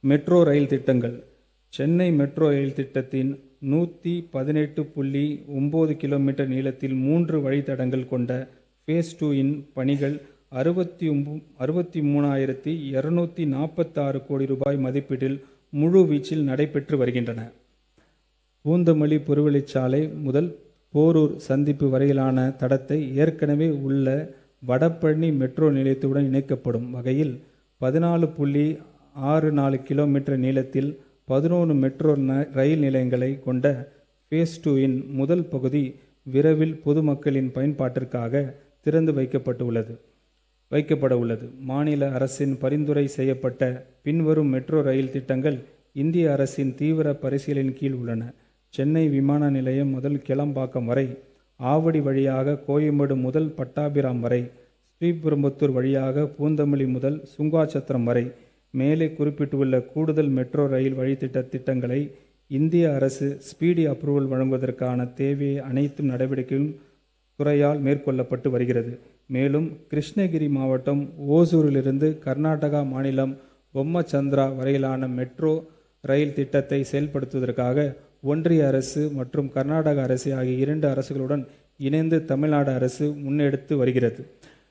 Metro rail திட்டங்கள். Chennai metro rail திட்டத்தின் 118.9 kilometre நீளத்தில் 3 வழித்தடங்கள் கொண்ட ஃபேஸ் 2 இன் பணிகள் 63,246 கோடி ரூபாய் மதிப்பீட்டில் முழு வீச்சில் நடைபெற்று வருகின்றன. பூந்தமல்லி புறவழிச்சாலை முதல் போரூர் சந்திப்பு வரையிலான தடத்தை ஏற்கனவே உள்ள வடபழனி மெட்ரோ நிலையத்துடன் இணைக்கப்படும் வகையில் 14.64 கிலோமீட்டர் நீளத்தில் 11 மெட்ரோ ரயில் நிலையங்களை கொண்ட ஃபேஸ் 2 இன் முதல் பகுதி விரைவில் பொதுமக்களின் பயன்பாட்டிற்காக திறந்து வைக்கப்பட உள்ளது. மாநில அரசின் பரிந்துரை செய்யப்பட்ட பின்வரும் மெட்ரோ ரயில் திட்டங்கள் இந்திய அரசின் தீவிர பரிசீலனையின் கீழ் உள்ளன. சென்னை விமான நிலையம் முதல் கிளம்பாக்கம் வரை, ஆவடி வழியாக கோயம்பேடு முதல் பட்டாபிராம் வரை, ஸ்ரீபெரும்புத்தூர் வழியாக பூந்தமல்லி முதல் சுங்காச்சத்திரம் வரை. மேலே குறிப்பிட்டுள்ள கூடுதல் மெட்ரோ ரயில் திட்டங்களை இந்திய அரசு ஸ்பீடி அப்ரூவல் வழங்குவதற்கான தேவையை அனைத்து நடவடிக்கையும் துறையால் மேற்கொள்ளப்பட்டு வருகிறது. மேலும் கிருஷ்ணகிரி மாவட்டம் ஓசூரிலிருந்து கர்நாடகா மாநிலம் பொம்மச்சந்திரா வரையிலான மெட்ரோ ரயில் திட்டத்தை செயல்படுத்துவதற்காக ஒன்றிய அரசு மற்றும் கர்நாடக அரசு ஆகிய 2 அரசுகளுடன் இணைந்து தமிழ்நாடு அரசு முன்னெடுத்து வருகிறது.